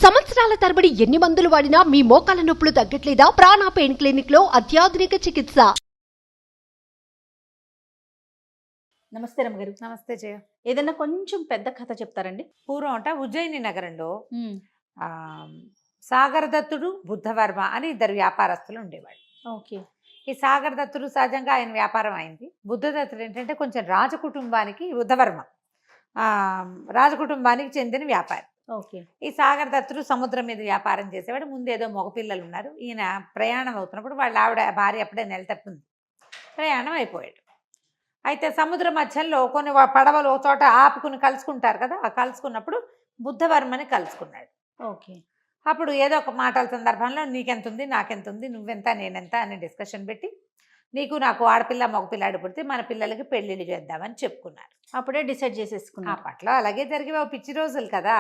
సంవత్సరాల తరబడి ఎన్ని మందులు వాడినా మీ మోకాల నొప్పులు తగ్గట్లేదా? ప్రాణ పెయిన్ క్లినిక్ లో అత్యాధునిక చికిత్స. నమస్తే రమ్మగారు. నమస్తే జయ. ఏదైనా కొంచెం పెద్ద కథ చెప్తారండి? పూర్వం అంట ఉజ్జయిని నగరంలో ఆ, సాగర్ దత్తుడు బుద్ధవర్మ అని ఇద్దరు వ్యాపారస్తులు ఉండేవాళ్ళు. ఓకే. ఈ సాగర్ దత్తుడు సహజంగా ఆయన వ్యాపారం అయింది. బుద్ధదత్తుడు ఏంటంటే కొంచెం రాజకుటుంబానికి, బుద్ధవర్మ రాజకుటుంబానికి చెందిన వ్యాపారి. ఓకే. ఈ సాగర్ దత్తుడు సముద్రం మీద వ్యాపారం చేసేవాడు. ముందు ఏదో మగపిల్లలు ఉన్నారు. ఈయన ప్రయాణం అవుతున్నప్పుడు వాళ్ళ ఆవిడ భార్య అప్పుడే నెల తప్పింది, ప్రయాణం అయిపోయాడు. అయితే సముద్ర మధ్యలో కొన్ని పడవలు ఒక చోట ఆపుకుని కలుసుకుంటారు కదా, ఆ కలుసుకున్నప్పుడు బుద్ధవర్మని కలుసుకున్నాడు. ఓకే. అప్పుడు ఏదో ఒక మాటల సందర్భంలో నీకెంత ఉంది, నాకెంత ఉంది, నువ్వెంత నేనెంత అని డిస్కషన్ పెట్టి నీకు నాకు ఆడపిల్ల మగపిల్లాడు పుడితే మన పిల్లలకి పెళ్ళిళ్ళు చేద్దామని చెప్పుకున్నారు. అప్పుడే డిసైడ్ ఆ చేసేసుకున్నారు. పట్ల అలాగే జరిగి పిచ్చి రోజులు కదా,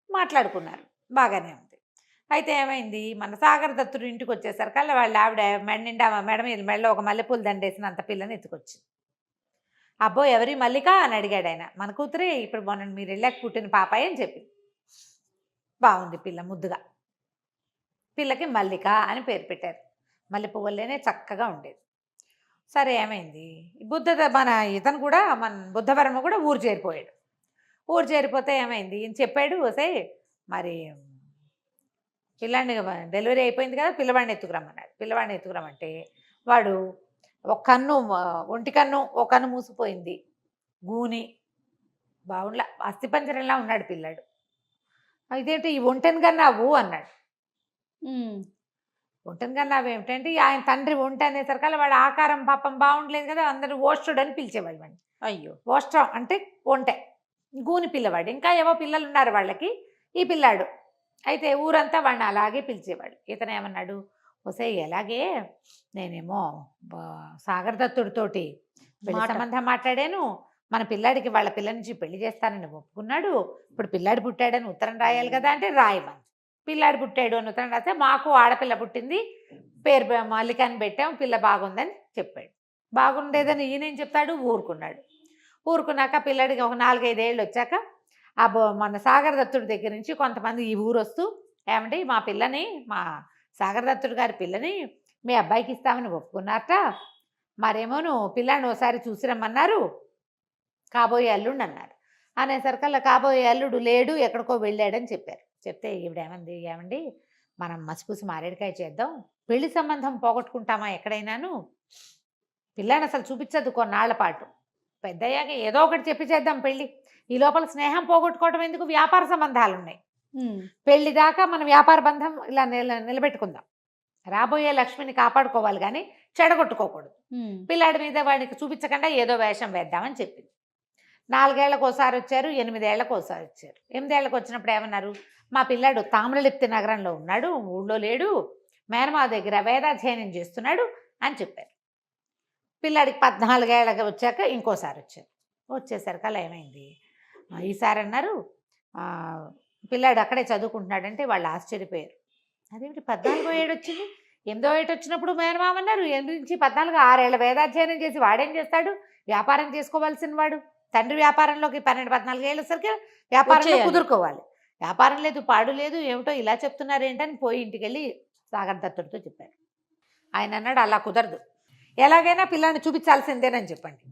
మాట్లాడుకున్నారు, బాగానే ఉంది. అయితే ఏమైంది, మన సాగర్ దత్తుడు ఇంటికి వచ్చేసరికల్లా వాళ్ళ ఆవిడ మెడ నిండా మెడలో ఒక మల్లెపూలు దండేసినంత పిల్లని ఎత్తుకొచ్చింది. అబ్బో ఎవరి మల్లిక అని అడిగాడు ఆయన. మన కూతురే, ఇప్పుడు మొన్న మీరు వెళ్ళాక పుట్టిన పాపాయి అని చెప్పింది. బాగుంది పిల్ల, ముద్దుగా. పిల్లకి మల్లిక అని పేరు పెట్టారు. మల్లె పువ్వులేనే చక్కగా ఉండేది. సరే ఏమైంది, మన ఇతను కూడా, మన బుద్ధవర్మ కూడా ఊరు చేరిపోయాడు. ఊరు చేరిపోతే ఏమైంది, ఈయన చెప్పాడు, వసే మరి పిల్లాడిని డెలివరీ అయిపోయింది కదా, పిల్లవాడిని ఎత్తుకురమ్మన్నాడు. పిల్లవాడిని ఎత్తుకురమ్మంటే వాడు ఒక కన్ను, ఒంటి కన్ను ఒక కన్ను మూసిపోయింది, గూని బాగుండ్లా అస్థిపంజరంలా ఉన్నాడు పిల్లాడు. ఇదేంటి ఈ ఒంటెను కన్నావు అన్నాడు. ఒంటెను కన్నావు ఏమిటంటే, ఆయన తండ్రి ఒంటె అనేసరికల్లా వాడు ఆకారం పాపం బాగుండలేదు కదా, అందరూ ఓష్టుడు అని పిలిచేవాళ్ళు వాడిని. అయ్యో. ఓష్టం అంటే ఒంటె, గూని పిల్లవాడు. ఇంకా ఏవో పిల్లలు ఉన్నారు వాళ్ళకి, ఈ పిల్లాడు. అయితే ఊరంతా వాడిని అలాగే పిలిచేవాడు. ఇతను ఏమన్నాడు, వసే ఎలాగే నేనేమో సాగర్ దత్తుడితోటి పెళ్లి సంబంధం మాట్లాడాను, మన పిల్లాడికి వాళ్ళ పిల్ల నుంచి పెళ్లి చేస్తానని ఒప్పుకున్నాడు, ఇప్పుడు పిల్లాడు పుట్టాడని ఉత్తరం రాయాలి కదా అంటే రాయమని. పిల్లాడు పుట్టాడు అని ఉత్తరం రాస్తే మాకు ఆడపిల్ల పుట్టింది, పేరు మల్లిక అని పెట్టాం, పిల్ల బాగుందని చెప్పాడు. బాగుండేదని ఈయనేం చెప్తాడు, ఊరుకున్నాడు. ఊరుకున్నాక పిల్లాడికి ఒక 4-5 ఏళ్ళు వచ్చాక మన సాగర్ దత్తుడి దగ్గర నుంచి కొంతమంది ఈ ఊరు వస్తూ, ఏమంటే మా పిల్లని, మా సాగర్ దత్తుడు గారి పిల్లని మీ అబ్బాయికి ఇస్తామని ఒప్పుకున్నారట, మరేమోను పిల్లాడిని ఒకసారి చూసిరమ్మన్నారు, కాబోయే అల్లుడు అన్నారు. అనేసరికల్లా కాబోయే అల్లుడు లేడు, ఎక్కడికో వెళ్ళాడని చెప్పారు. చెప్తే ఈవిడేమంది, ఏమండి మనం మసిపూసి మారేడుకాయ చేద్దాం, పెళ్లి సంబంధం పోగొట్టుకుంటామా ఎక్కడైనాను, పిల్లాడిని అసలు చూపించద్దు కొన్నాళ్ల పాటు, పెద్దయ్యాక ఏదో ఒకటి చెప్పి చేద్దాం పెళ్ళి, ఈ లోపల స్నేహం పోగొట్టుకోవడం ఎందుకు, వ్యాపార సంబంధాలు ఉన్నాయి, పెళ్లి దాకా మన వ్యాపార బంధం ఇలా నిలబెట్టుకుందాం, రాబోయే లక్ష్మిని కాపాడుకోవాలి కానీ చెడగొట్టుకోకూడదు, పిల్లాడి మీద వాడికి చూపించకుండా ఏదో వేషం వేద్దామని చెప్పింది. 4 ఏళ్లకు ఒకసారి వచ్చారు, 8 ఏళ్లకు ఒకసారి వచ్చారు. 8 ఏళ్లకు వచ్చినప్పుడు ఏమన్నారు, మా పిల్లాడు తామ్రలిప్తి నగరంలో ఉన్నాడు, ఊళ్ళో లేడు, మేనమావ దగ్గర వేదాధ్యయనం చేస్తున్నాడు అని చెప్పారు. పిల్లాడికి 14 ఏళ్ళకి వచ్చాక ఇంకోసారి వచ్చారు. వచ్చేసరికి అలా ఏమైంది, ఈసారి అన్నారు పిల్లాడు అక్కడే చదువుకుంటున్నాడంటే వాళ్ళు ఆశ్చర్యపోయారు. అదేమిటి 14వ ఏడు వచ్చింది, 8వ ఏడు వచ్చినప్పుడు మేనమామ అన్నారు, 8 నుంచి 14, 6 ఏళ్ళ వేదాధ్యయనం చేసి వాడేం చేస్తాడు, వ్యాపారం చేసుకోవాల్సిన వాడు, తండ్రి వ్యాపారంలోకి 12-14 ఏళ్ళు వచ్చరికి వ్యాపారంలో కుదురుకోవాలి, వ్యాపారం లేదు పాడు లేదు, ఏమిటో ఇలా చెప్తున్నారు ఏంటని పోయి ఇంటికి వెళ్ళి సాగర్ దత్తుడితో చెప్పారు. ఆయన అన్నాడు, అలా కుదరదు, ఎలాగైనా పిల్లాన్ని చూపించాల్సిందేనని చెప్పండి.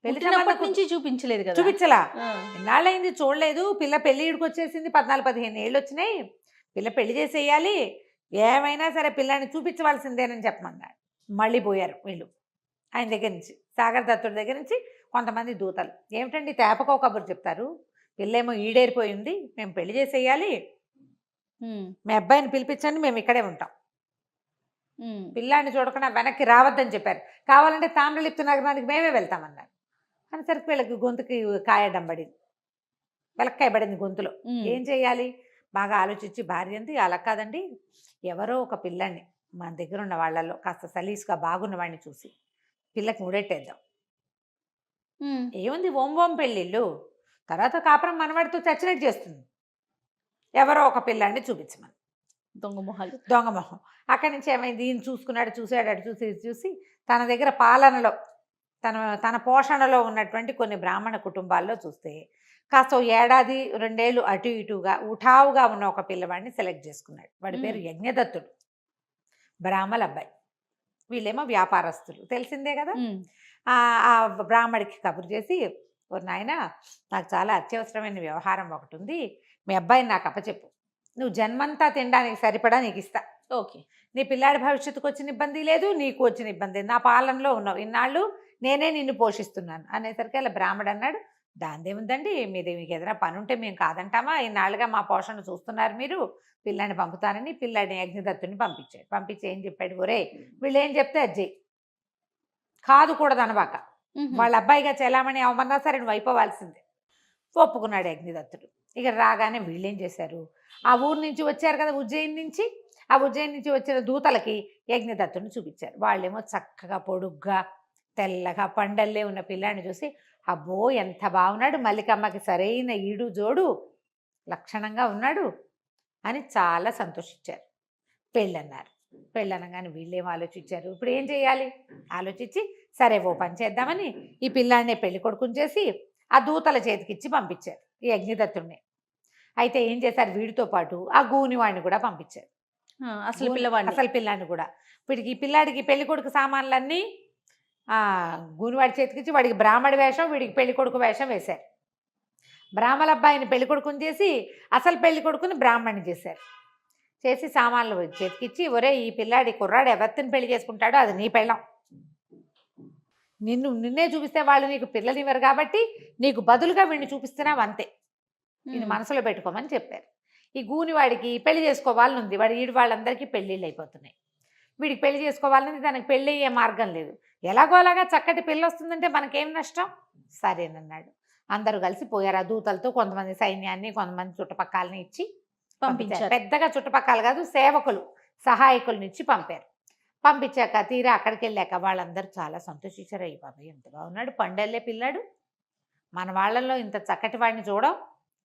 పెళ్లి నుంచి చూపించలేదు కదా, చూపించలా, ఎన్నాళ్ళైంది చూడలేదు, పిల్ల పెళ్లి ఇడికి వచ్చేసింది, 14-15 ఏళ్ళు వచ్చినాయి, పిల్ల పెళ్లి చేసేయాలి, ఏమైనా సరే పిల్లాన్ని చూపించవలసిందేనని చెప్పమన్నాడు. మళ్ళీ పోయారు వీళ్ళు ఆయన దగ్గర నుంచి, సాగర్ దత్తుడి దగ్గర నుంచి కొంతమంది దూతలు. ఏమిటండి తేపకో కబురు చెప్తారు, పిల్లేమో ఈడేరిపోయింది, మేము పెళ్లి చేసేయాలి, మీ అబ్బాయిని పిలిపించండి, మేము ఇక్కడే ఉంటాం, పిల్లాన్ని చూడకుండా వెనక్కి రావద్దని చెప్పారు. కావాలంటే తామ్రలిప్తి నగరానికి మేమే వెళ్తామన్నారు. అనేసరికి వీళ్ళకి గొంతుకి కాయడం పడింది, వెలక్కాయ పడింది గొంతులో. ఏం చేయాలి, బాగా ఆలోచించి భార్య అంది, అలా కాదండి, ఎవరో ఒక పిల్లాన్ని మన దగ్గర ఉన్న వాళ్ళల్లో కాస్త సలీసుగా బాగున్న వాడిని చూసి పిల్లకి ముడెట్టేద్దాం, ఏముంది ఓం పెళ్ళిళ్ళు, తర్వాత కాపురం మనవాడితో చచ్చినట్టు చేస్తుంది, ఎవరో ఒక పిల్లాన్ని చూపించమని. దొంగ మొహం. అక్కడి నుంచి ఏమైంది, ఈయన చూసుకున్నాడు, చూసాడు, చూసి తన దగ్గర పాలనలో తన పోషణలో ఉన్నటువంటి కొన్ని బ్రాహ్మణ కుటుంబాల్లో చూస్తే కాస్త 1 ఏడాది 2 ఏళ్ళు అటు ఇటుగా ఉఠావుగా ఉన్న ఒక పిల్లవాడిని సెలెక్ట్ చేసుకున్నాడు. వాడి పేరు యజ్ఞదత్తుడు, బ్రాహ్మల అబ్బాయి. వీళ్ళేమో వ్యాపారస్తులు, తెలిసిందే కదా. ఆ బ్రాహ్మడికి కబురు చేసి, ఓ నాయన, నాకు చాలా అత్యవసరమైన వ్యవహారం ఒకటి ఉంది, మీ అబ్బాయిని నాకు అప్పచెప్పు, నువ్వు జన్మంతా తినడానికి సరిపడా నీకు ఇస్తా. ఓకే. నీ పిల్లాడి భవిష్యత్తుకు వచ్చిన ఇబ్బంది లేదు, నీకు వచ్చిన ఇబ్బంది, నా పాలనలో ఉన్నావు, ఇన్నాళ్ళు నేనే నిన్ను పోషిస్తున్నాను అనేసరికి అలా బ్రాహ్మడు అన్నాడు, దాందేముందండి, మీకు ఏదైనా పని ఉంటే మేము కాదంటామా, ఇన్నాళ్ళుగా మా పోషణ చూస్తున్నారు మీరు, పిల్లాడిని పంపుతానని పిల్లాడిని యజ్ఞదత్తుని పంపించాడు. పంపించి ఏం చెప్పాడు, ఒరే వీళ్ళు ఏం చెప్తే అది చెయ్యి, కాదు కూడదు అనబాక, వాళ్ళ అబ్బాయిగా చెలామణి అవమన్నా సరే నువ్వు అయిపోవాల్సిందే. ఒప్పుకున్నాడు యజ్ఞదత్తుడు. ఇక రాగానే వీళ్ళేం చేశారు, ఆ ఊరు నుంచి వచ్చారు కదా ఉజ్జయిని నుంచి, ఆ ఉజ్జయిని నుంచి వచ్చిన దూతలకి యజ్ఞదత్తుని చూపించారు. వాళ్ళేమో చక్కగా పొడుగ్గా తెల్లగా పండల్లే ఉన్న పిల్లాడిని చూసి, అబ్బో ఎంత బాగున్నాడు, మల్లికమ్మకి సరైన ఈడు జోడు, లక్షణంగా ఉన్నాడు అని చాలా సంతోషించారు. పెళ్ళన్నారు. పెళ్ళనగానే వీళ్ళేం ఆలోచించారు, ఇప్పుడు ఏం చేయాలి ఆలోచించి, సరే ఓ పని చేద్దామని ఈ పిల్లాడినే పెళ్లి కొడుకుని చేసి ఆ దూతల చేతికిచ్చి పంపించారు ఈ యజ్ఞదత్తుడిని. అయితే ఏం చేశారు, వీడితో పాటు ఆ గూనివాడిని కూడా పంపించారు, అసలు పిల్లాడిని కూడా. వీడికి ఈ పిల్లాడికి పెళ్లి కొడుకు సామాన్లన్నీ గూనివాడి చేతికిచ్చి వాడికి బ్రాహ్మడి వేషం, వీడికి పెళ్లి కొడుకు వేషం వేశారు. బ్రాహ్మణ అబ్బాయిని పెళ్లి కొడుకుని చేసి అసలు పెళ్లి కొడుకుని బ్రాహ్మణ్ణి చేశారు. చేసి సామాన్లు చేతికిచ్చి, ఒరే ఈ పిల్లాడి కుర్రాడు ఎవరిని పెళ్లి చేసుకుంటాడో అది నీ పెళ్ళం, నిన్నే చూపిస్తే వాళ్ళు నీకు పిల్లనివ్వరు కాబట్టి నీకు బదులుగా వీడిని చూపిస్తున్నావు అంతే, ఇది మనసులో పెట్టుకోమని చెప్పారు. ఈ గూనివాడికి పెళ్లి చేసుకోవాలని ఉంది, ఈడు వాళ్ళందరికీ పెళ్ళిళ్ళు అయిపోతున్నాయి, వీడికి పెళ్లి చేసుకోవాలని దానికి పెళ్ళి అయ్యే మార్గం లేదు, ఎలాగోలాగా చక్కటి పెళ్ళి వస్తుందంటే మనకేం నష్టం, సరేనన్నాడు. అందరూ కలిసి పోయారు. ఆ దూతలతో కొంతమంది సైన్యాన్ని కొంతమంది చుట్టుపక్కలని ఇచ్చి పంపించారు. పెద్దగా చుట్టుపక్కల కాదు, సేవకులు సహాయకులను ఇచ్చి పంపారు. పంపించాక తీరా అక్కడికి వెళ్ళాక వాళ్ళందరూ చాలా సంతోషించారు. అయ్యి బాబాయ్ ఎంత బాగున్నాడు, పండెళ్ళే పిల్లాడు, మన వాళ్ళల్లో ఇంత చక్కటి వాడిని చూడం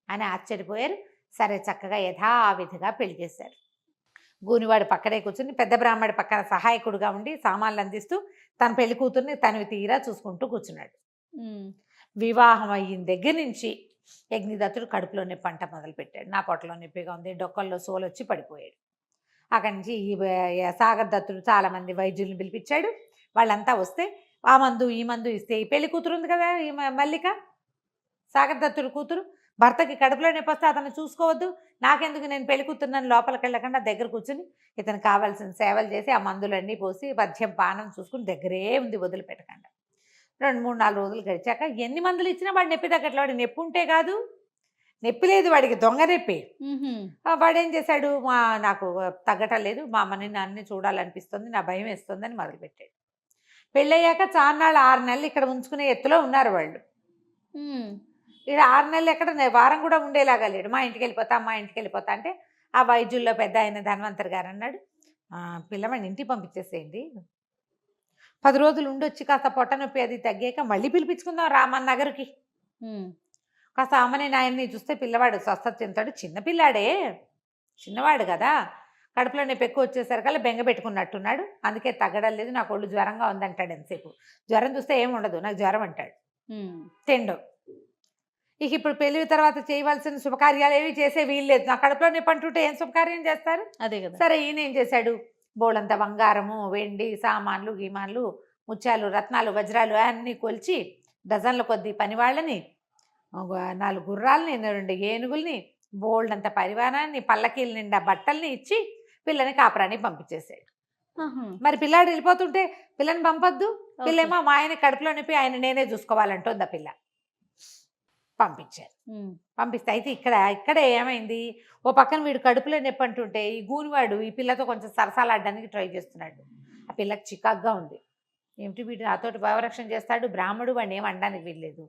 అని ఆశ్చర్యపోయారు. సరే చక్కగా యథావిధిగా పెళ్లి చేశారు. గూనివాడు పక్కనే కూర్చుని పెద్ద బ్రాహ్మడి పక్కన సహాయకుడుగా ఉండి సామాన్లు అందిస్తూ తన పెళ్లి కూతుర్ని తనవి తీరా చూసుకుంటూ కూర్చున్నాడు. వివాహం అయిన దగ్గర నుంచి యజ్ఞదత్తుడు కడుపులోనే పంట మొదలుపెట్టాడు. నా పొట్టలో నొప్పిగా ఉంది, డొక్కల్లో సోలు వచ్చి పడిపోయాడు. అక్కడి నుంచి ఈ సాగరదత్తుడు చాలామంది వైద్యుల్ని పిలిపించాడు. వాళ్ళంతా వస్తే ఆ మందు ఈ మందు ఇస్తే, ఈ పెళ్లి కూతురు ఉంది కదా ఈ మల్లిక, సాగరదత్తుడు కూతురు, భర్తకి కడుపులో నొప్పి వస్తే అతను చూసుకోవద్దు, నాకెందుకు, నేను పెళ్లి కూతురునని లోపలికి వెళ్ళకుండా దగ్గర కూర్చుని ఇతను కావాల్సిన సేవలు చేసి ఆ మందులన్నీ పోసి మద్యం పానం చూసుకుని దగ్గరే ఉంది, వదిలిపెట్టకుండా. 2-3-4 రోజులు గడిచాక ఎన్ని మందులు ఇచ్చినా వాడు నొప్పి తగ్గట్లే. వాడికి నొప్పి ఉంటే కాదు, నొప్పి లేదు వాడికి, దొంగ నొప్పి. వాడేం చేశాడు, నాకు తగ్గటం లేదు, మా అమ్మని నాన్నని చూడాలనిపిస్తుంది, నా భయం వేస్తుందని మొదలుపెట్టాడు. పెళ్ళయ్యాక చాన్నాళ్ళు 6 నెలలు ఇక్కడ ఉంచుకునే ఎత్తులో ఉన్నారు వాళ్ళు. ఇక్కడ 6 నెలలు ఎక్కడ, వారం కూడా ఉండేలాగా లేడు. మా ఇంటికి వెళ్ళిపోతా అంటే ఆ వైద్యుల్లో పెద్ద ఆయన ధన్వంతరి గారు అన్నాడు, పిల్లవాడిని ఇంటికి పంపించేసేయండి, 10 రోజులు ఉండొచ్చి కాస్త పొట్ట నొప్పి అది తగ్గాక మళ్ళీ పిలిపించుకుందాం రామన్ నగర్కి, కాస్త అమ్మని నాయన్ని చూస్తే పిల్లవాడు స్వస్థత చెందుతాడు, చిన్నపిల్లాడే, చిన్నవాడు కదా, కడుపులో నొప్పి ఎక్కువ వచ్చేసరికల్లా బెంగ పెట్టుకున్నట్టున్నాడు, అందుకే తగ్గడం లేదు, నాకు ఒళ్ళు జ్వరంగా ఉందంటాడు. ఎంతసేపు జ్వరం చూస్తే ఏమి ఉండదు, నాకు జ్వరం అంటాడు, తిండు. ఇక ఇప్పుడు పెళ్లి తర్వాత చేయవలసిన శుభకార్యాలు ఏవి చేసే వీలు లేదు, నా కడుపులో నొప్పి అంటుంటే ఏం శుభకార్యం చేస్తారు, అదే కదా. సరే ఈయన ఏం చేశాడు, బోళంత బంగారము వెండి సామాన్లు గీమాన్లు ముత్యాలు రత్నాలు వజ్రాలు అన్నీ కొలిచి డజన్ల కొద్ది పనివాళ్ళని, 4 గుర్రాలని, 2 ఏనుగుల్ని, బోల్డంత పరివారాన్ని, పల్లకీల నిండా బట్టల్ని ఇచ్చి పిల్లని కాపురానికి పంపించేసాడు. మరి పిల్లాడు వెళ్ళిపోతుంటే పిల్లని పంపొద్దు, పిల్లేమో మా ఆయన కడుపులో నొప్పి ఆయన నేనే చూసుకోవాలంటోంది ఆ పిల్ల. పంపించారు. పంపిస్తే అయితే ఇక్కడే ఏమైంది, ఓ పక్కన వీడు కడుపులో నొప్పి అంటుంటే ఈ గూనివాడు ఈ పిల్లతో కొంచెం సరసాలాడడానికి ట్రై చేస్తున్నాడు. ఆ పిల్లకి చికాగ్గా ఉంది, ఏమిటి వీడు నాతోటి భావరక్షణ చేస్తాడు, బ్రాహ్మడు వాడిని ఏం అనడానికి వీల్లేదు.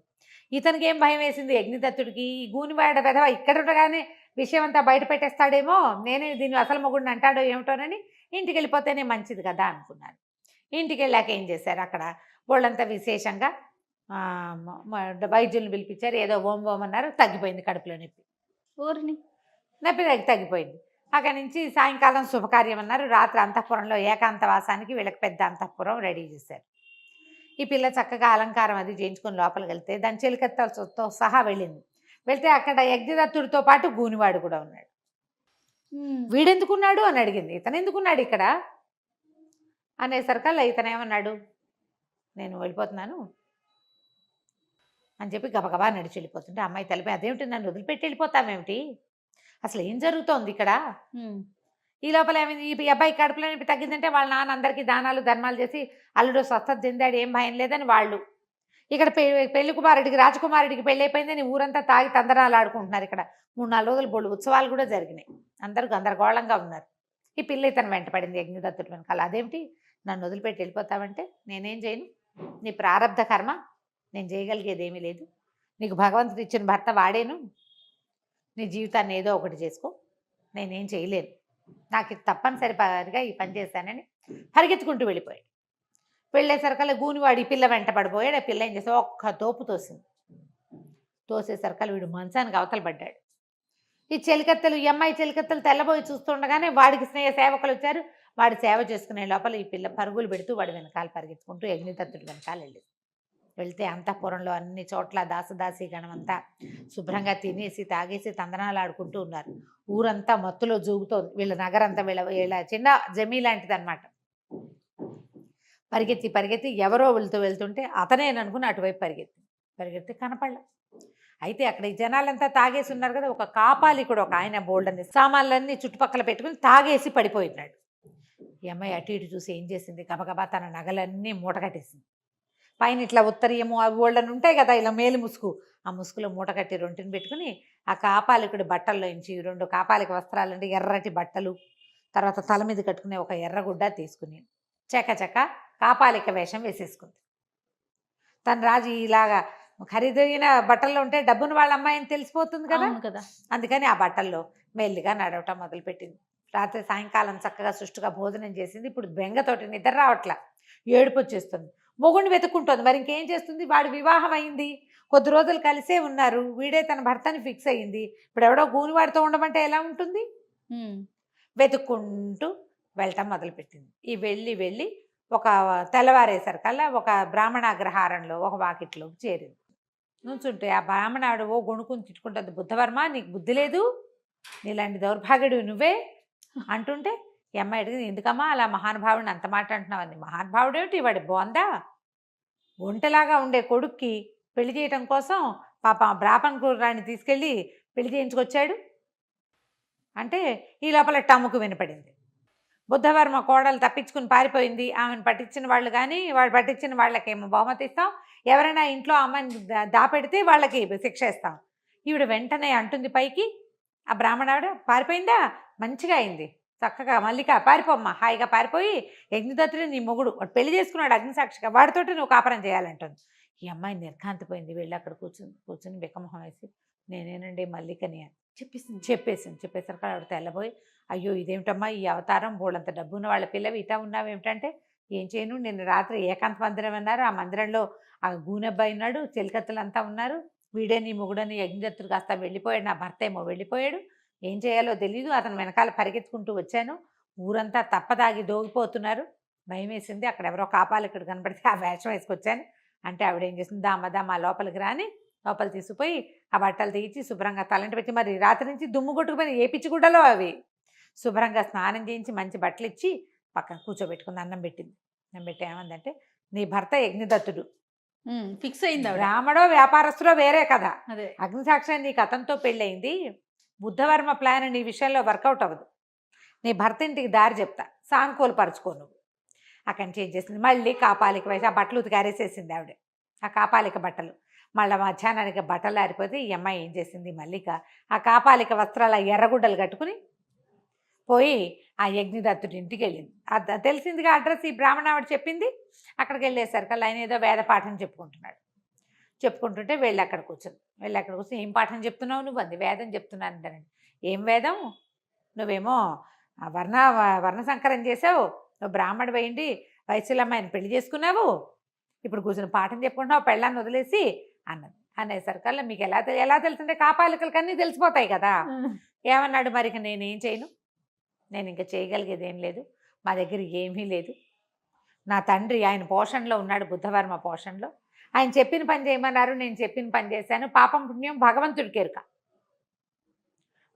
ఇతనికి ఏం భయం వేసింది యజ్ఞదత్తుడికి, ఈ గూనివాడ వెధవ ఇక్కడ ఉండగానే విషయం అంతా బయట పెట్టేస్తాడేమో, నేనే దీన్ని అసలు మొగుడిని అంటాడో ఏమిటోనని ఇంటికి వెళ్ళిపోతేనే మంచిది కదా అనుకున్నాను. ఇంటికి వెళ్ళాక ఏం చేశారు, అక్కడ వాళ్ళంతా విశేషంగా వైద్యుల్ని పిలిపించారు, ఏదో ఓం అన్నారు, తగ్గిపోయింది కడుపులో నొప్పి, నొప్పి తగ్గిపోయింది. అక్కడి నుంచి సాయంకాలం శుభకార్యం అన్నారు, రాత్రి అంతఃపురంలో ఏకాంతవాసానికి వీళ్ళకి పెద్ద అంతఃపురం రెడీ చేశారు. ఈ పిల్ల చక్కగా అలంకారం అది చేయించుకొని లోపలికి వెళ్తే దాని చెలికత్తలతో సహా వెళ్ళింది. వెళ్తే అక్కడ యజ్ఞదత్తుడితో పాటు గూనివాడు కూడా ఉన్నాడు. వీడెందుకున్నాడు అని అడిగింది. ఇతను ఎందుకున్నాడు ఇక్కడ అనేసరికల్లా ఇతను ఏమన్నాడు, నేను వెళ్ళిపోతున్నాను అని చెప్పి గబగబా నడిచి వెళ్ళిపోతుంటే అమ్మాయి తలిపి, అదేమిటి నన్ను వదిలిపెట్టి వెళ్ళిపోతామేమిటి, అసలు ఏం జరుగుతోంది ఇక్కడ. ఈ లోపల ఏమైంది, ఈ అబ్బాయి కడుపులో నొప్పి తగ్గిందంటే వాళ్ళ నాన్న అందరికీ దానాలు ధర్మాలు చేసి అల్లుడు స్వస్థత చెందాడు, ఏం భయం లేదని వాళ్ళు. ఇక్కడ పెళ్లి కుమారుడికి రాజకుమారుడికి పెళ్ళి అయిపోయిందని ఊరంతా తాగి తందనాలు ఆడుకుంటున్నారు. ఇక్కడ 3-4 రోజులు బోళ్ళు ఉత్సవాలు కూడా జరిగినాయి. అందరూ గందరగోళంగా ఉన్నారు. ఈ పిల్ల ఇతను వెంట పడింది యజ్ఞదత్తుడి వెనకాల. అదేమిటి నన్ను వదిలిపెట్టి వెళ్ళిపోతావంటే, నేనేం చేయను, నీ ప్రారంధ కర్మ, నేను చేయగలిగేది ఏమీ లేదు, నీకు భగవంతుడు ఇచ్చిన భర్త వాడేను, నీ జీవితాన్ని ఏదో ఒకటి చేసుకో, నేనేం చేయలేను, నాకు ఇది తప్పనిసరిగా ఈ పని చేశానని పరిగెత్తుకుంటూ వెళ్ళిపోయాడు. వెళ్ళేసరికల్లా గూనివాడు ఈ పిల్ల వెంట పడిపోయాడు. ఆ పిల్ల ఏం చేస్తే ఒక్క తోపు తోసింది. తోసేసరికల్లా వీడు మంచానికి అవతల పడ్డాడు. ఈ చెలికత్తెలు, ఈ అమ్మాయి చెలికత్తెలు తెల్లబోయి చూస్తుండగానే వాడికి స్నేహ సేవకులు వచ్చారు. వాడి సేవ చేసుకునే లోపల ఈ పిల్ల పరుగులు పెడుతూ వాడి వెనకాల పరిగెత్తుకుంటూ యజ్ఞదత్తుడి వెనకాల వెళ్ళింది. వెళ్తే అంతఃపురంలో అన్ని చోట్ల దాసదాసి గణమంతా శుభ్రంగా తినేసి తాగేసి తందనాలు ఆడుకుంటూ ఉన్నారు. ఊరంతా మత్తులో జూగుతోంది. వీళ్ళ నగరంతా వీళ్ళ చిన్న జమీ లాంటిది అనమాట. పరిగెత్తి పరిగెత్తి ఎవరో వెళ్తుంటే అతనేననుకుని అటువైపు పరిగెత్తి కనపడలే. అయితే అక్కడ ఈ జనాలంతా తాగేసి ఉన్నారు కదా, ఒక కాపాలికుడు ఒక ఆయన బోల్డని సామాన్లన్నీ చుట్టుపక్కల పెట్టుకుని తాగేసి పడిపోయినాడు. ఈ అమ్మాయి అటు ఇటు చూసి ఏం చేసింది, గబగబా తన నగలన్నీ మూటకట్టేసింది. పైన ఇట్లా ఉత్తరీయము అవి బోల్డని ఉంటాయి కదా, ఇలా మేలు ముసుగు, ఆ ముసుగులో మూటకట్టి రొంటిని పెట్టుకుని ఆ కాపాలికుడి బట్టల్లో నుంచి 2 కాపాలిక వస్త్రాలంటే ఎర్రటి బట్టలు, తర్వాత తల మీద కట్టుకునే ఒక ఎర్రగుడ్డ తీసుకుని చకచక కాపాలిక వేషం వేసేసుకుంది. తన రాజు ఇలాగా ఖరీదైన బట్టల్లో ఉంటే డబ్బును వాళ్ళ అమ్మాయిని తెలిసిపోతుంది కదా, అందుకని ఆ బట్టల్లో మెల్లిగా నడవటం మొదలుపెట్టింది. రాత్రి సాయంకాలం చక్కగా సుష్టుగా భోజనం చేసింది. ఇప్పుడు బెంగతోటి నిద్ర రావట్లా, ఏడుపు వచ్చేస్తుంది. మొగుడిని వెతుక్కుంటుంది. మరి ఇంకేం చేస్తుంది, వాడు వివాహం అయింది, కొద్ది రోజులు కలిసే ఉన్నారు, వీడే తన భర్తని ఫిక్స్ అయ్యింది. ఇప్పుడు ఎవడో గూనివాడితో ఉండమంటే ఎలా ఉంటుంది, వెతుక్కుంటూ వెళ్ళటం మొదలుపెట్టింది. ఈ వెళ్ళి ఒక తెల్లవారేసరికల్లా ఒక బ్రాహ్మణ అగ్రహారంలో ఒక వాకిట్లో చేరింది. నుంచుంటే ఆ బ్రాహ్మణాడు ఓ గొణుకుని తిట్టుకుంటుంది, బుద్ధవర్మ నీకు బుద్ధి లేదు, నీలాంటి దౌర్భాగ్యుడు నువ్వే అంటుంటే ఈ అమ్మాయి అడిగింది, ఎందుకమ్మా అలా మహానుభావుడిని అంత మాట అంటున్నావని. మహానుభావుడు ఏమిటి, వాడి బోందా, ఒంటలాగా ఉండే కొడుక్కి పెళ్లి చేయటం కోసం పాప బ్రాహ్మణ కుర్రాన్ని తీసుకెళ్ళి పెళ్లి చేయించుకొచ్చాడు అంటే ఈ లోపల టమ్ముకు వినపడింది. బుద్ధవర్మ కోడలు తప్పించుకుని పారిపోయింది, ఆమెను పట్టించిన వాళ్ళు కానీ వాడు పట్టించిన వాళ్ళకేమో బహుమతి ఇస్తాం, ఎవరైనా ఇంట్లో అమ్మాయిని దాపెడితే వాళ్ళకి శిక్ష ఇస్తాం. ఈవిడ వెంటనే అంటుంది పైకి, ఆ బ్రాహ్మణావిడ పారిపోయిందా, మంచిగా అయింది, చక్కగా మల్లిక పారిపోమ్మా, హాయిగా పారిపోయి యజ్ఞదత్తుడు నీ మొగుడు వాడు పెళ్లి చేసుకున్నాడు అగ్నిసాక్షిగా, వాడితోటి నువ్వు కాపురం చేయాలంటుంది. ఈ అమ్మాయి నిర్ఘాంతపోయింది. వెళ్ళి అక్కడ కూర్చుని బిక్కమొహం వేసి, నేనేనండి మల్లికని అని చెప్పేసరికి ఆవిడ తెల్లబోయి, అయ్యో ఇదేమిటమ్మా ఈ అవతారం, బోళ్ళంత డబ్బున్న వాళ్ళ పిల్లవి ఇటా ఉన్నావు ఏమిటంటే, ఏం చేయను, నిన్న రాత్రి ఏకాంత మందిరం అన్నారు, ఆ మందిరంలో ఆ గూనెబ్బాయి ఉన్నాడు, చెలికత్తలంతా ఉన్నారు, వీడే నీ మొగుడని యజ్ఞదత్తుడు కాస్త వెళ్ళిపోయాడు, నా భర్త ఏమో వెళ్ళిపోయాడు, ఏం చేయాలో తెలీదు, అతను వెనకాల పరిగెత్తుకుంటూ వచ్చాను, ఊరంతా తప్పదాగి దోగిపోతున్నారు, భయం వేసింది, అక్కడ ఎవరో కాపాలికుడు కనపడితే ఆ వేషం వేసుకొచ్చాను అంటే ఆవిడ ఏం చేసింది, దామా లోపలికి రాని లోపల తీసుకుపోయి ఆ బట్టలు తీయించి శుభ్రంగా తలంటి పెట్టి, మరి రాత్రి నుంచి దుమ్ము కొట్టుకుపోయిన ఏ పిచ్చిగుడ్డలో అవి శుభ్రంగా స్నానం చేయించి మంచి బట్టలు ఇచ్చి పక్కన కూర్చోబెట్టుకుని అన్నం పెట్టింది. అన్నం పెట్టి ఏమందంటే, నీ భర్త యజ్ఞదత్తుడు ఫిక్స్ అయింది, బ్రాహ్మడో వ్యాపారస్తులో వేరే కదా, అదే అగ్నిసాక్షి నీకు అతనితో పెళ్ళయింది, బుద్ధవర్మ ప్లాన్ నీ విషయంలో వర్కౌట్ అవ్వదు, నీ భర్త ఇంటికి దారి చెప్తా, సానుకూలపరచుకో నువ్వు. అక్కడి నుంచి ఏం చేసింది, మళ్ళీ కాపాలిక వేసి ఆ బట్టలు ఉతికారేసేసింది ఆవిడ, ఆ కాపాలిక బట్టలు. మళ్ళీ మధ్యాహ్నానికి బట్టలు ఆరిపోతే ఈ అమ్మాయి ఏం చేసింది, మల్లిక ఆ కాపాలిక వస్త్రాల ఎర్రగుడ్డలు కట్టుకుని పోయి ఆ యజ్ఞదత్తుడి ఇంటికి వెళ్ళింది. తెలిసిందిగా అడ్రస్ ఈ బ్రాహ్మణ ఆవిడ చెప్పింది. అక్కడికి వెళ్ళేసరికి ఆయన ఏదో వేద పాఠం చెప్పుకుంటుంటే వెళ్ళి అక్కడ కూర్చొని ఏం పాఠం చెప్తున్నావు నువ్వు అంది. వేదం చెప్తున్నాను అంటానండి. ఏం వేదం, నువ్వేమో వర్ణ సంకరం చేసావు, నువ్వు బ్రాహ్మణ వేయండి వయసులమ్మాయిని పెళ్లి చేసుకున్నావు, ఇప్పుడు కూర్చొని పాఠం చెప్పుకుంటున్నావు పెళ్ళాన్ని వదిలేసి అన్నది. అనేసరికల్లా మీకు ఎలా తెలుస్తుంటే కాపాలికలకి అన్నీ తెలిసిపోతాయి కదా. ఏమన్నాడు, మరి నేనేం చేయను, నేను ఇంకా చేయగలిగేది ఏం లేదు, మా దగ్గర ఏమీ లేదు, నా తండ్రి ఆయన పోషణలో ఉన్నాడు, బుద్ధవర్మ పోషణలో. ఆయన చెప్పిన పని చేయమన్నారు, నేను చెప్పిన పని చేశాను. పాపం పుణ్యం భగవంతుడికి ఎరుక.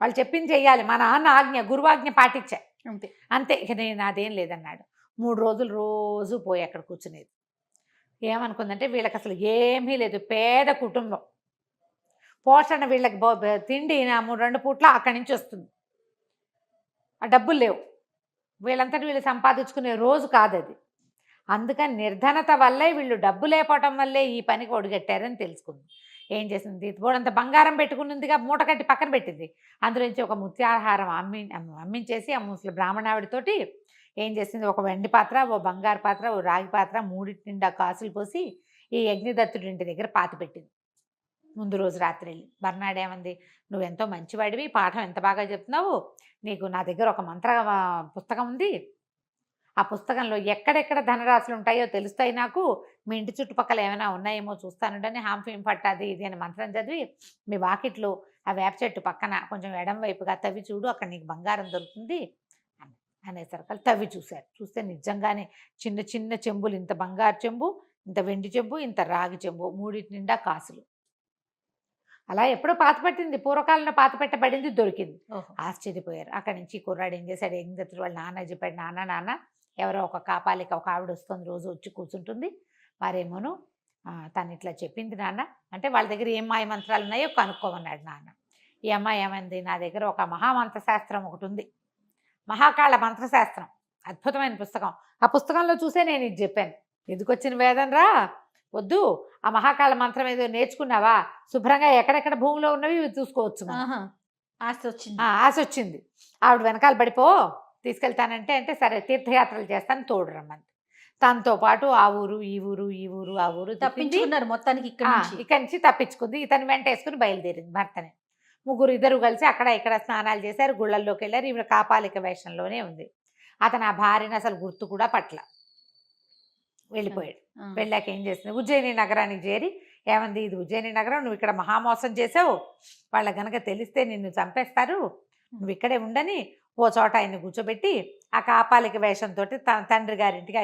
వాళ్ళు చెప్పింది చెయ్యాలి, మా నాన్న ఆజ్ఞ గురువాజ్ఞ పాటించా అంతే. అంతే, ఇక నేను నాదేం లేదన్నాడు. 3 రోజులు రోజు పోయి అక్కడ కూర్చునేది. ఏమనుకుందంటే వీళ్ళకి అసలు ఏమీ లేదు, పేద కుటుంబం, పోషణ వీళ్ళకి తిండి నా 2 పూట్ల అక్కడి నుంచి వస్తుంది, ఆ డబ్బులు లేవు, వీళ్ళంతటి వీళ్ళు సంపాదించుకునే రోజు కాదు అది. అందుకని నిర్ధనత వల్లే వీళ్ళు డబ్బు లేకపోవటం వల్లే ఈ పనికి ఒడిగట్టారని తెలుసుకుంది. ఏం చేసింది, బోడంత బంగారం పెట్టుకున్నదిగా మూట కట్టి పక్కన పెట్టింది. అందులోంచి ఒక ముత్యాహారం అమ్మించేసి ఆ ముసలి బ్రాహ్మణావిడితోటి ఏం చేసింది, ఒక వెండి పాత్ర, ఓ బంగారు పాత్ర, ఓ రాగి పాత్ర, 3 నిండా కాసులు పోసి ఈ యజ్ఞదత్తుడి ఇంటి దగ్గర పాతి పెట్టింది. ముందు రోజు రాత్రి వెళ్ళి బర్నాడేమంది, నువ్వెంతో మంచివాడివి, పాఠం ఎంత బాగా చెప్తున్నావు, నీకు నా దగ్గర ఒక మంత్ర పుస్తకం ఉంది, ఆ పుస్తకంలో ఎక్కడెక్కడ ధనరాశులు ఉంటాయో తెలుస్తాయి నాకు, మీ ఇంటి చుట్టుపక్కల ఏమైనా ఉన్నాయేమో చూస్తానుండని హాంఫీం పట్టాది ఇది అని మంత్రం చదివి మీ వాకిట్లో ఆ వేప చెట్టు పక్కన కొంచెం ఎడం వైపుగా తవ్వి చూడు, అక్కడ నీకు బంగారం దొరుకుతుంది అనేసరికి తవ్వి చూశారు. చూస్తే నిజంగానే చిన్న చిన్న చెంబులు, ఇంత బంగారు చెంబు, ఇంత వెండి చెంబు, ఇంత రాగి చెంబు, 3 నిండా కాసులు. అలా ఎప్పుడో పాతపెట్టింది, పూర్వకాలంలో పాతపెట్టబడింది దొరికింది. ఆశ్చర్యపోయారు. అక్కడి నుంచి కుర్రాడు ఏం చేశాడు, ఏం చేస్తాడు, వాళ్ళ నాన్న చెప్పాడు, నాన్న ఎవరో ఒక కాపాలిక ఒక ఆవిడ వస్తుంది, రోజు వచ్చి కూర్చుంటుంది, మరేమోను తను ఇట్లా చెప్పింది నాన్న అంటే, వాళ్ళ దగ్గర ఏం మాయ మంత్రాలు ఉన్నాయో కనుక్కోమన్నాడు నాన్న. ఈ అమ్మాయి ఏమైంది, నా దగ్గర ఒక మహామంత్రశాస్త్రం ఒకటి ఉంది, మహాకాళ మంత్రశాస్త్రం, అద్భుతమైన పుస్తకం, ఆ పుస్తకంలో చూసే నేను ఇది చెప్పాను. ఎందుకు వచ్చిన వేదన రా, వద్దు, ఆ మహాకాళ మంత్రం ఏదో నేర్చుకున్నావా, శుభ్రంగా ఎక్కడెక్కడ భూమిలో ఉన్నవి చూసుకోవచ్చు. ఆశ వచ్చింది. ఆవిడ వెనకాల పడిపో, తీసుకెళ్తానంటే అంటే సరే తీర్థయాత్రలు చేస్తాను, తోడు రమ్మంది. తనతో పాటు ఆ ఊరు ఈ ఊరు ఈ ఊరు ఆ ఊరు తప్పించుకున్నారు మొత్తానికి. ఇక్కడి నుంచి తప్పించుకుంది. ఇతను వెంట వేసుకుని బయలుదేరింది భర్తని. ఇద్దరు కలిసి అక్కడ ఇక్కడ స్నానాలు చేశారు, గుళ్ళల్లోకి వెళ్ళారు. ఈవిడ కాపాలిక వేషంలోనే ఉంది. అతను ఆ భార్యను అసలు గుర్తు కూడా పట్ల వెళ్ళిపోయాడు. వెళ్ళాక ఏం చేసింది, ఉజ్జయిని నగరానికి చేరి ఏమంది, ఇది ఉజ్జయిని నగరం, నువ్వు ఇక్కడ మహామోసం చేసావు, వాళ్ళ గనక తెలిస్తే నిన్ను చంపేస్తారు, నువ్వు ఇక్కడే ఉండని ఓ చోట ఆయన్ని కూర్చోబెట్టి ఆ కాపాలిక వేషంతో తన తండ్రి గారింటికి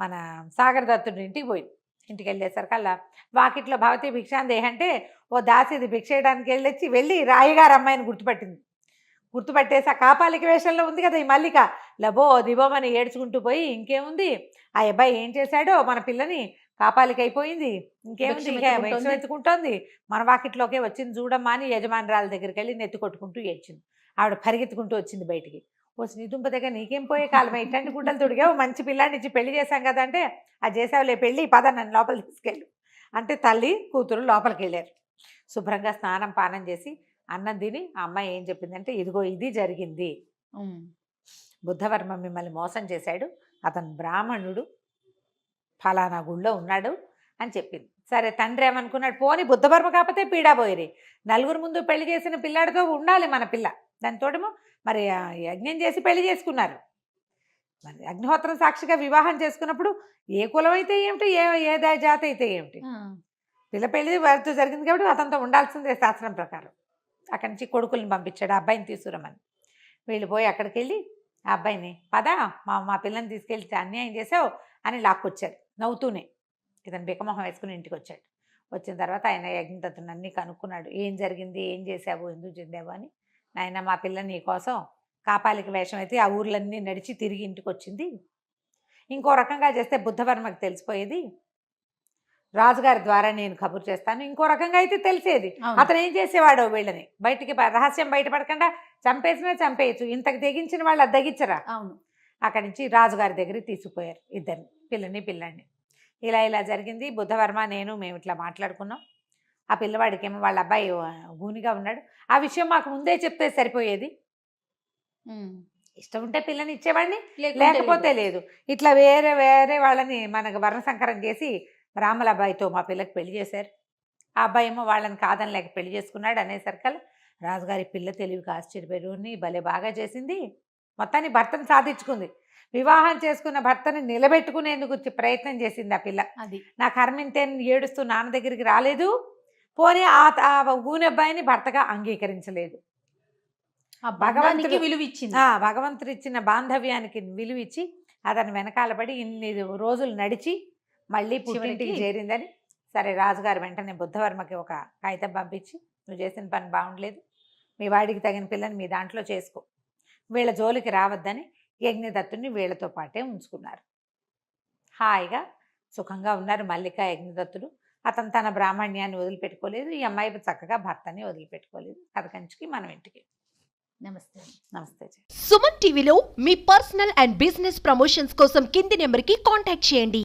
మన సాగర్ దత్తుడి ఇంటికి పోయింది. ఇంటికి వెళ్ళేసరికల్లా వాకిట్లో భవతి భిక్షాందేహి అంటే ఓ దాసిది భిక్ష చేయడానికి వెళ్ళి రాయిగారు అమ్మాయిని గుర్తుపట్టేసి ఆ కాపాలిక వేషంలో ఉంది కదా ఈ మల్లిక, లబో దిబోమని ఏడ్చుకుంటూ పోయి, ఇంకేముంది ఆ అబ్బాయి ఏం చేశాడో, మన పిల్లని కాపాలిక అయిపోయింది, ఇంకేముంది భిక్ష ఎత్తుకుంటోంది, మన వాకిట్లోకే వచ్చింది చూడమ్మా అని యజమానురాల దగ్గరికి వెళ్ళి నెత్తి కొట్టుకుంటూ ఏడ్చింది. ఆవిడ పరిగెత్తుకుంటూ వచ్చింది బయటికి. వచ్చి నీ దుంప దగ్గర నీకేం పోయే కాలం, ఇట్లాంటి గుడ్డలు తొడిగావు, మంచి పిల్లాడిని ఇచ్చి పెళ్లి చేశాం కదా అంటే, అది చేసావులే పెళ్ళి, పద నన్ను లోపల తీసుకెళ్ళు అంటే తల్లి కూతురు లోపలికి వెళ్ళారు. శుభ్రంగా స్నానం పానం చేసి అన్నం తిని ఆ అమ్మాయి ఏం చెప్పిందంటే, ఇదిగో ఇది జరిగింది, బుద్ధవర్మ మిమ్మల్ని మోసం చేశాడు, అతను బ్రాహ్మణుడు, ఫలానా గుళ్ళో ఉన్నాడు అని చెప్పింది. సరే తండ్రి ఏమనుకున్నాడు, పోని బుద్ధవర్మ కాకపోతే పీడాపోయిరి, నలుగురు ముందు పెళ్లి చేసిన పిల్లాడితో ఉండాలి మన పిల్ల, దానితోటేమో మరి యజ్ఞం చేసి పెళ్లి చేసుకున్నారు, మరి అగ్నిహోత్రం సాక్షిగా వివాహం చేసుకున్నప్పుడు ఏ కులం అయితే ఏమిటి, ఏ జాతి అయితే ఏమిటి, పిల్ల పెళ్లి వారితో జరిగింది కాబట్టి అతనితో ఉండాల్సిందే శాస్త్రం ప్రకారం. అక్కడి నుంచి కొడుకుల్ని పంపించాడు, ఆ అబ్బాయిని తీసుకురమ్మని. వీళ్ళు పోయి అక్కడికి వెళ్ళి ఆ అబ్బాయిని, పదా మా పిల్లని తీసుకెళ్ళి అన్యాయం చేసావు అని లాక్కొచ్చారు నవ్వుతూనే. ఇతను బికమొహం వేసుకుని ఇంటికి వచ్చాడు. వచ్చిన తర్వాత ఆయన యజ్ఞదత్తుని అన్నీ కనుక్కున్నాడు, ఏం జరిగింది, ఏం చేసావు, ఎందుకు చెందావు అని. నాయన మా పిల్ల నీ కోసం కాపాలిక వేషం అయితే ఆ ఊర్లన్నీ నడిచి తిరిగి ఇంటికి వచ్చింది, ఇంకో రకంగా చేస్తే బుద్ధవర్మకి తెలిసిపోయేది, రాజుగారి ద్వారా నేను కబురు చేస్తాను, ఇంకో రకంగా అయితే తెలిసేది, అతను ఏం చేసేవాడో వీళ్ళని బయటికి రహస్యం బయటపడకుండా చంపేసినా చంపేయచ్చు, ఇంతకు తెగించిన వాళ్ళు అది తగ్గించరా. అవును. అక్కడి నుంచి రాజుగారి దగ్గరికి తీసుకుపోయారు ఇద్దరిని, పిల్లాడిని. ఇలా జరిగింది, బుద్ధవర్మ మేము ఇట్లా మాట్లాడుకున్నాం, ఆ పిల్లవాడికి ఏమో వాళ్ళ అబ్బాయి గూనిగా ఉన్నాడు, ఆ విషయం మాకు ముందే చెప్తే సరిపోయేది, ఇష్టం ఉంటే పిల్లని ఇచ్చేవాడిని, లేకపోతే లేదు. ఇట్లా వేరే వాళ్ళని మనకు వర్ణసంకరం చేసి రాముల అబ్బాయితో మా పిల్లకి పెళ్లి చేశారు, ఆ అబ్బాయి ఏమో వాళ్ళని కాదనిలేక పెళ్లి చేసుకున్నాడు అనేసరికల్ రాజుగారి పిల్ల తెలివికి ఆశ్చర్యపోయి భలే బాగా చేసింది, మొత్తాన్ని భర్తను సాధించుకుంది, వివాహం చేసుకున్న భర్తని నిలబెట్టుకునేందుకు ప్రయత్నం చేసింది ఆ పిల్ల. అది నా కర్మింతే ఏడుస్తూ నాన్న దగ్గరికి రాలేదు, పోనీ ఆ గూని అబ్బాయిని భర్తగా అంగీకరించలేదు. భగవంతుడికి విలువ ఇచ్చింది, భగవంతుడు ఇచ్చిన బాంధవ్యానికి విలువ ఇచ్చి అతను వెనకాల పడి ఇన్ని రోజులు నడిచి మళ్ళీ పుట్టింటికి చివరికి- చేరిందని. సరే రాజుగారు వెంటనే బుద్ధవర్మకి ఒక కాగితం పంపించి, నువ్వు చేసిన పని బాగుండలేదు, మీ వాడికి తగిన పిల్లని మీ దాంట్లో చేసుకో, వీళ్ళ జోలికి రావద్దని యజ్ఞదత్తుని వీళ్ళతో పాటే ఉంచుకున్నారు. హాయిగా సుఖంగా ఉన్నారు మల్లిక యజ్ఞదత్తుడు. అతను తన బ్రాహ్మణ్యాన్ని వదిలిపెట్టుకోలేదు, ఈ అమ్మాయి చక్కగా భర్తని వదిలిపెట్టుకోలేదు. కథ కంచికి మనం ఇంటికి. నమస్తే. నమస్తే. సుమన్ టీవీలో మీ పర్సనల్ అండ్ బిజినెస్ ప్రమోషన్స్ కోసం కింది నెంబర్కి కాంటాక్ట్ చేయండి.